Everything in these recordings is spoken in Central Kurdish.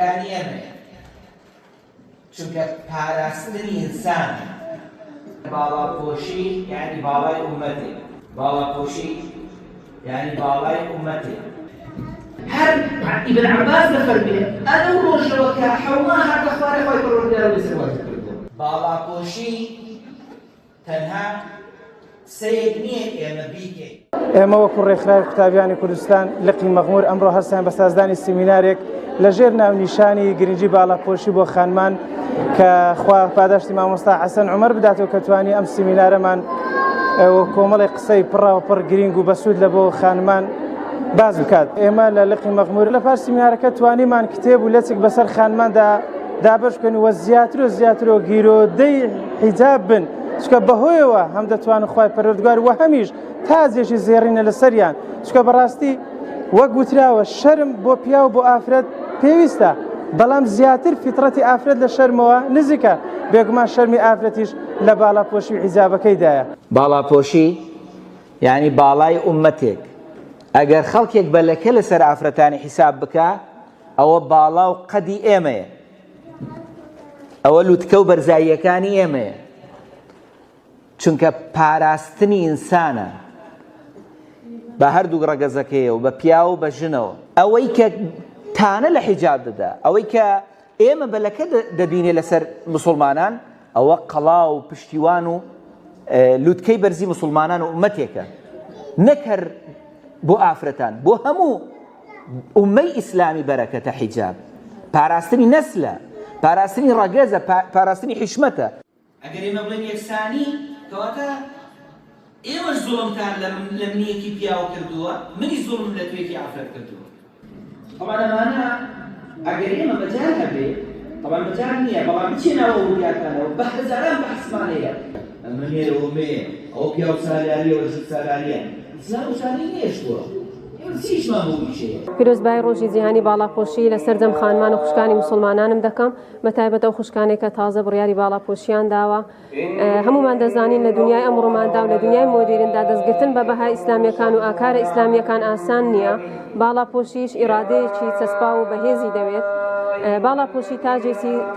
زایەکانی ئێمەیە چونکە پاراستنی ئینسانە. باڵاپۆشی یعنی باڵای ئومەتێ، باڵاپۆشی یعنی باڵای ئومەتێ. هەر ئیبن عەباس دەفەرمێ ئەلەو ڕۆژەوە کە حەوا هاتە خوارێ خۆی پەروەردگار لەسەر واجب کردووە. باڵاپۆشی تەنها سەیەک نییە ئێمە بیکەین. ئێمە وەکو ڕێکخراوی قوتابیانی کوردستان لقی مەغمور ئەمڕۆ هەستان بە سازدانی سیمینارێک لەژێر ناونیشانی گرنگی باڵاپۆشی بۆ خانمان کە خوا پاداشتی مامۆستا حەسەن عومەر بداتەوە کە توانی ئەم سیمینارەمان کۆمەڵی قسەی پڕەوە پڕ گرنگ و بەسوود لە بۆ خانمان باز بکات. ئێمە لە لقی مەغمور لە پاش سیمینارەکە توانیمان کتێب و لەچێک بەسەر خانماندا دابش بکەین و زیاتر و زیاتر و گیرۆدەی حیجاب بن چکە بەهۆیەوە هەم دەتوانن خوای پەروەردگار و هەمیش تازێکی زێڕینە لەسەریان چکە بەڕاستی وەک گوتراوە شەرم بۆ پیا و بۆ ئافرەت پێویستە بەڵام زیاتر فیترەتی ئافرەت لە شەرمەوە نزیکە بێگومان شەرمی ئافرەتیش لە باڵاپۆشی و حیجابەکەیدایە. باڵاپۆشی یعنی باڵای ئومەتێک ئەگەر خەڵکێک بەلەکە لەسەر ئافرەتانی حیساب بکە ئەوە باڵا و قەدی ئێمەیە، ئەوە لوتکە و بەرزاییەکانی ئێمەیە چونکە پاراستنی ئینسانە بە هەردوو ڕەگەزەکەیە و بە پیا و بە ژنەوە. ئەوەی کە تانە لە حیجاب دەدا، ئەوەی کە ئێمە بەلەکە دەبینێ لەسەر مسلمانان، ئەوە قەڵا و پشتیوان و لوتکەی بەرزی مسلمانان و ئومەتێکە، نەکەر بۆ ئافرەتان، بۆ هەموو ئومەی ئیسلامی بەرەکەتە حیجاب. پاراستنی نەسلە، پاراستنی ڕەگەزە، پاراستنی حیشمەتە. ئەگەر ئێمە بڵێن یەکسانی کەواتە ئێوەش زوڵمتان لە منیەکی پیاوە کردووە، منی زوڵم لە توێکی ئافرەت کردووە. طبعا ئەمانە ئەگەر ئێمە بەجار هەبێ، طبعا بەجار نییە، بەڵام بچێنەوە وریاتانەوە بە هەزاران بەحسمانەیە ئەمە نێرە ومەیە ئەو پیا و سالاریە و ژن سالاریە ئیسلام وشانی نێشتووە. پیرۆزبای ڕۆژی جیهانی باڵاپۆشی لە سەردەم خانمان و خوشکانی مسلمانانم دەکەم، بەتایبەت ئەو خوشکانێک کە تازە بڕیاری باڵاپۆشیان داوە. هەمومان دەزانین لە دنیای ئەمڕۆماندا و لە دنیای مۆدێرندا دەستگرتن بە بەهای ئیسلامیەکان و ئاکارە ئیسلامیەکان ئاسان نییە. باڵاپۆشیش ئیرادەیەکی چەسپا و بەهێزی دەوێت. باڵاپۆشی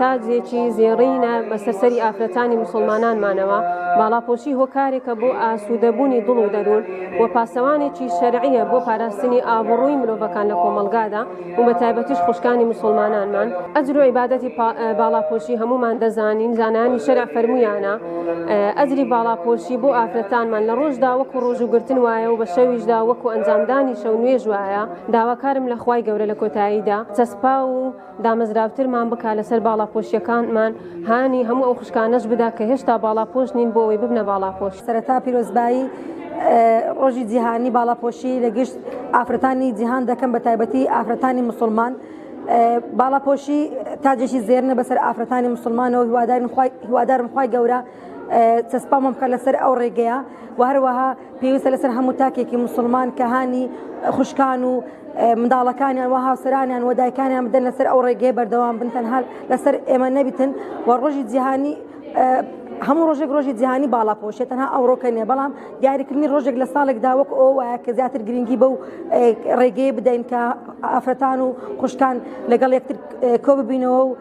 تاجێکی زێڕینە بە سەرسەری ئافرەتانی مسلمانانمانەوە. باڵاپۆشی هۆکارێکە بۆ ئاسوودەبوونی دڵ و دەروون و پاسەوانێکی شەرعیە بۆ پاراستنی ئابڕووی مرۆڤەکان لە کۆمەلگادا و بەتایبەتیش خوشکانی مسلمانانمان. ئەجر و عیبادەتی باڵاپۆشی هەمومان دەزانین، زانانی شەرع فەرموویانە. ئەجری باڵاپۆشی بۆ ئافرەتانمان لە ڕۆژدا وەکو ڕۆژوگرتن وایە و بە شەویشدا وەکو ئەنجامدانی شەو نوێژ وایە. داواکارم لە خوای گەورە لە کۆتاییدا چەسپا و دامەزراوترمان بکە لەسەر باڵاپۆشیەکانمان، هانی هەموو ئەو خوشکانەش بدا کە هێشتا باڵاپۆش نین بۆ ئەوەی ببنە باڵاپۆش. سەرەتا پیرۆزبایی ڕۆژی جیهانی باڵاپۆشی لە گشت ئافرەتانی جیهان دەکەم، بە تایبەتی ئافرەتانی مسلمان. باڵاپۆشی تاجێکی زێرنە بەسەر ئافرەتانی مسلمانەوە. هیوادارم خوای گەورە چەسپامە بکە لەسەر ئەو ڕێگەیە و هەروەها پێویستە لەسەر هەموو تاکێکی مسلمان کە هانی خوشکان و منداڵەکانیان و هاوسەرانیان و دایکانیان بدەن لەسەر ئەو ڕێگەی بەردەوام بن، تەنها لەسەر ئێمە نەبیتن. و ڕۆژی جیهانی هەموو ڕۆژێک ڕۆژی جیهانی باڵاپۆشێت، تەنها ئەو ڕۆکە نیە، بەڵام دیاریکردنی ڕۆژێک لە ساڵێکدا وەکو ئەو وایە کە زیاتر گرنگی بەو ڕێگەی بدەین کە ئافرەتان و خوشکان لەگەڵ یەکتر کۆ ببینەوە و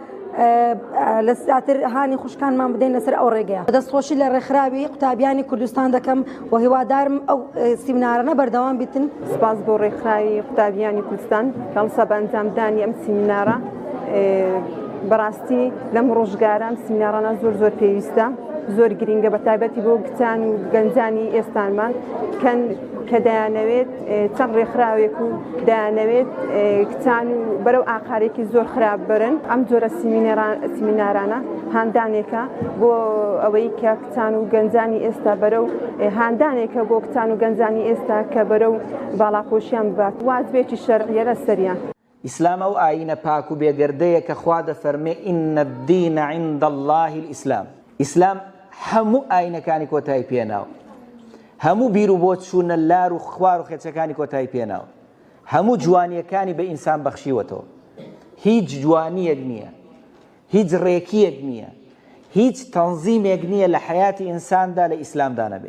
لە زیاتر هانی خوشکانمان بدەین لەسەر ئەو ڕێگەیە. دەستخۆشی لە ڕێکخراوی قوتابیانی کوردستان دەکەم و هیوادارم ئەو سیمینارانە بەردەوام بیتن. سپاس بۆ ڕێکخراوی قوتابیانی کوردستان کە هەڵسە بە ئەنجامدانی ئەم سیمینارە. بەڕاستی لەم ڕۆژگاران سیمینارانە زۆر پێویستە، زۆر گرنگە، بە تایبەتی بۆ کچان و گەنجانی ئێستانمان کە دەیانەوێت چەند ڕێکخراوێک و دەیانەوێت کچان و بەرەو ئاقارێکی زۆر خراپ بەرن. ئەم جۆرە سیمینارانە هاندانێکە بۆ ئەوەی کە کچان و گەنجانی ئێستا بەرەو هاندانێکە بۆ کچان و گەنجانی ئێستا کە بەرەو باڵاپۆشیان بات، وازبێکی شەرعیە لە سەریان. ئیسلام ئەو ئاینە پاک و بێگەردەیە کە خوا دەفەرمێ ئین الدین عند الله الئیسلام. ئیسلام هەموو ئاینەکانی کۆتایی پێناوە، هەموو بیر و بۆ چوونە لار و خوار و خێچەکانی کۆتایی پێناوە، هەموو جوانیەکانی بە ئینسان بەخشیوەتەوە. هیچ جوانیەک نییە، هیچ ڕێکیەک نییە، هیچ تەنزیمێک نییە لە حەیاتی ئینساندا لە ئیسلامدا نەبێت.